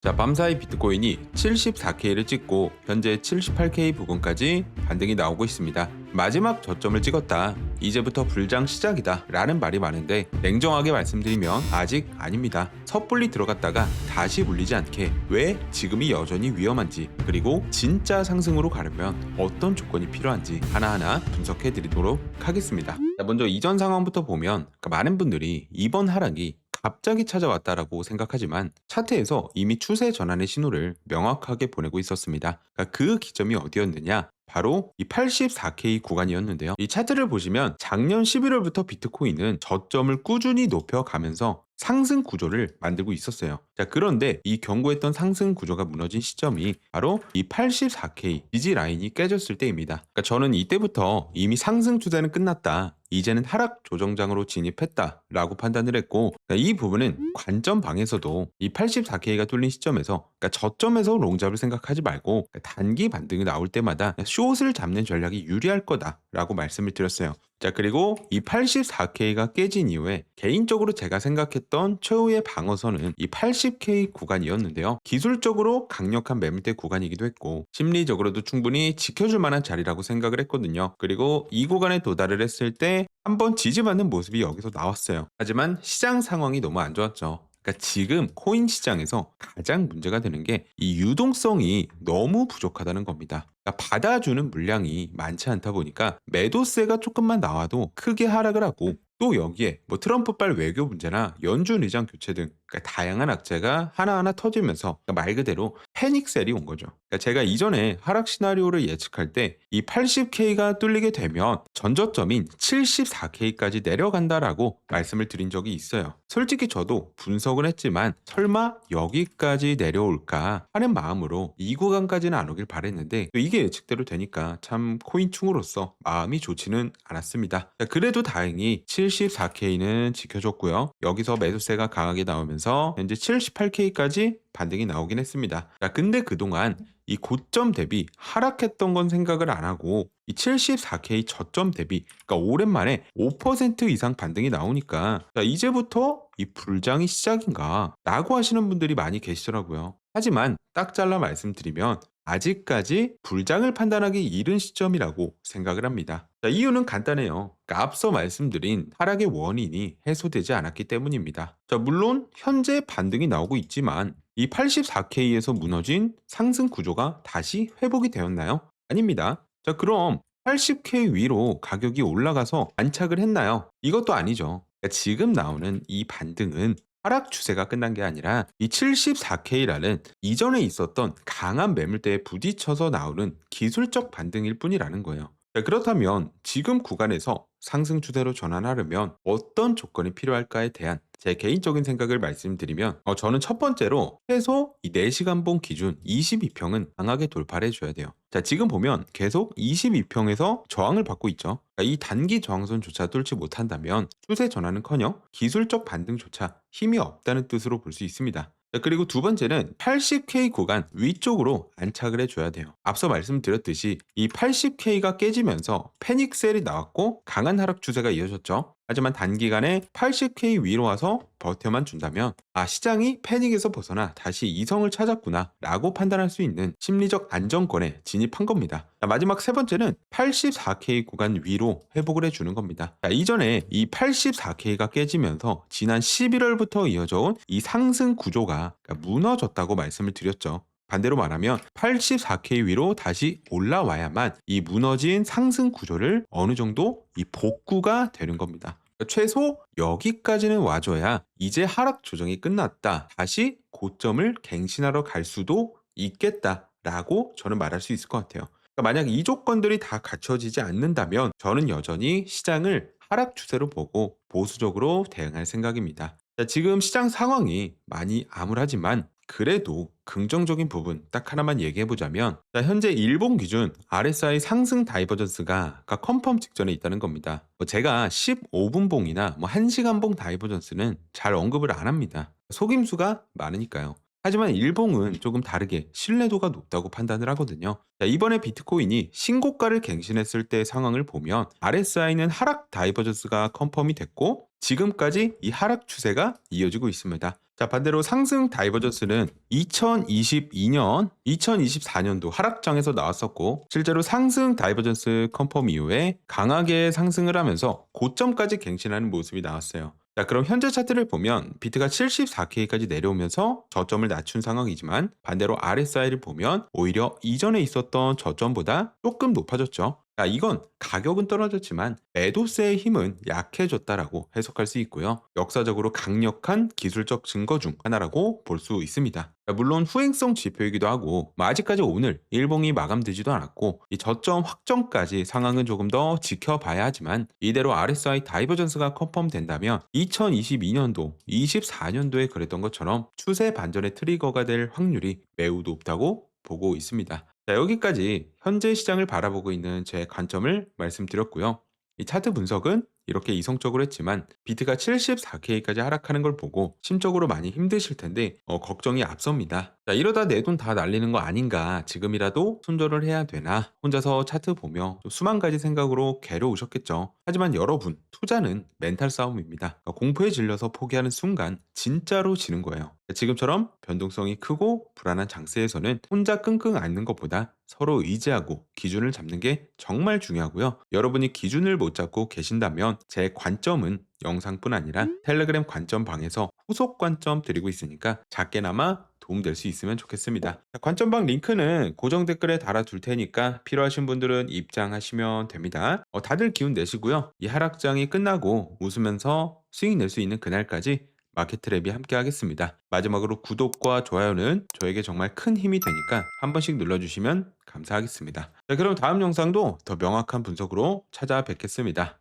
자, 밤사이 비트코인이 74K를 찍고 현재 78K 부근까지 반등이 나오고 있습니다. 마지막 저점을 찍었다. 이제부터 불장 시작이다. 라는 말이 많은데 냉정하게 말씀드리면 아직 아닙니다. 섣불리 들어갔다가 다시 물리지 않게 왜 지금이 여전히 위험한지, 그리고 진짜 상승으로 가려면 어떤 조건이 필요한지 하나하나 분석해 드리도록 하겠습니다. 자, 먼저 이전 상황부터 보면 많은 분들이 이번 하락이 갑자기 찾아왔다라고 생각하지만 차트에서 이미 추세 전환의 신호를 명확하게 보내고 있었습니다. 그러니까 그 기점이 어디였느냐? 바로 이 84K 구간이었는데요. 이 차트를 보시면 작년 11월부터 비트코인은 저점을 꾸준히 높여가면서 상승 구조를 만들고 있었어요. 자, 그런데 이 견고했던 상승 구조가 무너진 시점이 바로 이 84K 지지 라인이 깨졌을 때입니다. 그러니까 저는 이때부터 이미 상승 추세는 끝났다. 이제는 하락 조정장으로 진입했다라고 판단을 했고, 그러니까 이 부분은 관점 방에서도 이 84K가 뚫린 시점에서, 그러니까 저점에서 롱잡을 생각하지 말고 단기 반등이 나올 때마다 숏을 잡는 전략이 유리할 거다라고 말씀을 드렸어요. 자, 그리고 이 84K가 깨진 이후에 개인적으로 제가 생각했던 최후의 방어선은 이 80K 구간이었는데요. 기술적으로 강력한 매물대 구간이기도 했고 심리적으로도 충분히 지켜줄 만한 자리라고 생각을 했거든요. 그리고 이 구간에 도달을 했을 때 한번 지지받는 모습이 여기서 나왔어요. 하지만 시장 상황이 너무 안 좋았죠. 그러니까 지금 코인 시장에서 가장 문제가 되는 게 이 유동성이 너무 부족하다는 겁니다. 그러니까 받아주는 물량이 많지 않다 보니까 매도세가 조금만 나와도 크게 하락을 하고, 또 여기에 뭐 트럼프발 외교 문제나 연준 의장 교체 등 그러니까 다양한 악재가 하나하나 터지면서 그러니까 말 그대로 패닉셀이 온 거죠. 그러니까 제가 이전에 하락 시나리오를 예측할 때 이 80K가 뚫리게 되면 전저점인 74K까지 내려간다라고 말씀을 드린 적이 있어요. 솔직히 저도 분석을 했지만 설마 여기까지 내려올까 하는 마음으로 이 구간까지는 안 오길 바랬는데 이게 예측대로 되니까 참 코인충으로서 마음이 좋지는 않았습니다. 그래도 다행히 74K는 지켜줬고요. 여기서 매수세가 강하게 나오면서 현재 78K까지 반등이 나오긴 했습니다. 근데 그동안 이 고점 대비 하락했던 건 생각을 안 하고 이 74K 저점 대비, 그러니까 오랜만에 5% 이상 반등이 나오니까 이제부터 이 불장이 시작인가 라고 하시는 분들이 많이 계시더라고요. 하지만 딱 잘라 말씀드리면 아직까지 불장을 판단하기 이른 시점이라고 생각을 합니다. 자, 이유는 간단해요. 그러니까 앞서 말씀드린 하락의 원인이 해소되지 않았기 때문입니다. 자, 물론 현재 반등이 나오고 있지만 이 84K에서 무너진 상승 구조가 다시 회복이 되었나요? 아닙니다. 자, 그럼 80K 위로 가격이 올라가서 안착을 했나요? 이것도 아니죠. 그러니까 지금 나오는 이 반등은 하락 추세가 끝난 게 아니라 이 74K라는 이전에 있었던 강한 매물대에 부딪혀서 나오는 기술적 반등일 뿐이라는 거예요. 자, 그렇다면 지금 구간에서 상승 추세로 전환하려면 어떤 조건이 필요할까에 대한 제 개인적인 생각을 말씀드리면 저는 첫 번째로 최소 이 4시간봉 기준 22평은 강하게 돌파를 해줘야 돼요. 자, 지금 보면 계속 22평에서 저항을 받고 있죠. 이 단기 저항선조차 뚫지 못한다면 추세 전환은커녕 기술적 반등조차 힘이 없다는 뜻으로 볼 수 있습니다. 자, 그리고 두 번째는 80K 구간 위쪽으로 안착을 해줘야 돼요. 앞서 말씀드렸듯이 이 80K가 깨지면서 패닉셀이 나왔고 강한 하락 추세가 이어졌죠. 하지만 단기간에 80K 위로 와서 버텨만 준다면 시장이 패닉에서 벗어나 다시 이성을 찾았구나 라고 판단할 수 있는 심리적 안정권에 진입한 겁니다. 자, 마지막 세 번째는 84K 구간 위로 회복을 해주는 겁니다. 자, 이전에 이 84K가 깨지면서 지난 11월부터 이어져 온 이 상승 구조가 무너졌다고 말씀을 드렸죠. 반대로 말하면 84K 위로 다시 올라와야만 이 무너진 상승 구조를 어느 정도 이 복구가 되는 겁니다. 최소 여기까지는 와줘야 이제 하락 조정이 끝났다. 다시 고점을 갱신하러 갈 수도 있겠다라고 저는 말할 수 있을 것 같아요. 그러니까 만약 이 조건들이 다 갖춰지지 않는다면 저는 여전히 시장을 하락 추세로 보고 보수적으로 대응할 생각입니다. 자, 지금 시장 상황이 많이 암울하지만 그래도 긍정적인 부분 딱 하나만 얘기해 보자면, 현재 일본 기준 RSI 상승 다이버전스가 컨펌 직전에 있다는 겁니다. 제가 15분봉이나 1시간봉 다이버전스는 잘 언급을 안 합니다. 속임수가 많으니까요. 하지만 일봉은 조금 다르게 신뢰도가 높다고 판단을 하거든요. 자, 이번에 비트코인이 신고가를 갱신했을 때 상황을 보면 RSI는 하락 다이버전스가 컨펌이 됐고 지금까지 이 하락 추세가 이어지고 있습니다. 자, 반대로 상승 다이버전스는 2022년, 2024년도 하락장에서 나왔었고, 실제로 상승 다이버전스 컨펌 이후에 강하게 상승을 하면서 고점까지 갱신하는 모습이 나왔어요. 자, 그럼 현재 차트를 보면 비트가 74K까지 내려오면서 저점을 낮춘 상황이지만, 반대로 RSI를 보면 오히려 이전에 있었던 저점보다 조금 높아졌죠. 자, 이건 가격은 떨어졌지만 매도세의 힘은 약해졌다라고 해석할 수 있고요. 역사적으로 강력한 기술적 증거 중 하나라고 볼 수 있습니다. 자, 물론 후행성 지표이기도 하고 아직까지 오늘 일봉이 마감되지도 않았고 이 저점 확정까지 상황은 조금 더 지켜봐야 하지만 이대로 RSI 다이버전스가 컨펌된다면 2022년도, 24년도에 그랬던 것처럼 추세 반전의 트리거가 될 확률이 매우 높다고 보고 있습니다. 자, 여기까지 현재 시장을 바라보고 있는 제 관점을 말씀드렸고요. 이 차트 분석은 이렇게 이성적으로 했지만 비트가 74K까지 하락하는 걸 보고 심적으로 많이 힘드실 텐데 걱정이 앞섭니다. 자, 이러다 내 돈 다 날리는 거 아닌가, 지금이라도 손절을 해야 되나, 혼자서 차트 보며 또 수만 가지 생각으로 괴로우셨겠죠. 하지만 여러분, 투자는 멘탈 싸움입니다. 공포에 질려서 포기하는 순간 진짜로 지는 거예요. 지금처럼 변동성이 크고 불안한 장세에서는 혼자 끙끙 앓는 것보다 서로 의지하고 기준을 잡는 게 정말 중요하고요. 여러분이 기준을 못 잡고 계신다면 제 관점은 영상뿐 아니라 텔레그램 관점방에서 후속 관점 드리고 있으니까 작게나마 도움될 수 있으면 좋겠습니다. 관점방 링크는 고정 댓글에 달아둘 테니까 필요하신 분들은 입장하시면 됩니다. 다들 기운 내시고요. 이 하락장이 끝나고 웃으면서 수익 낼 수 있는 그날까지 마켓트랩이 함께 하겠습니다. 마지막으로 구독과 좋아요는 저에게 정말 큰 힘이 되니까 한 번씩 눌러주시면 감사하겠습니다. 자, 그럼 다음 영상도 더 명확한 분석으로 찾아뵙겠습니다.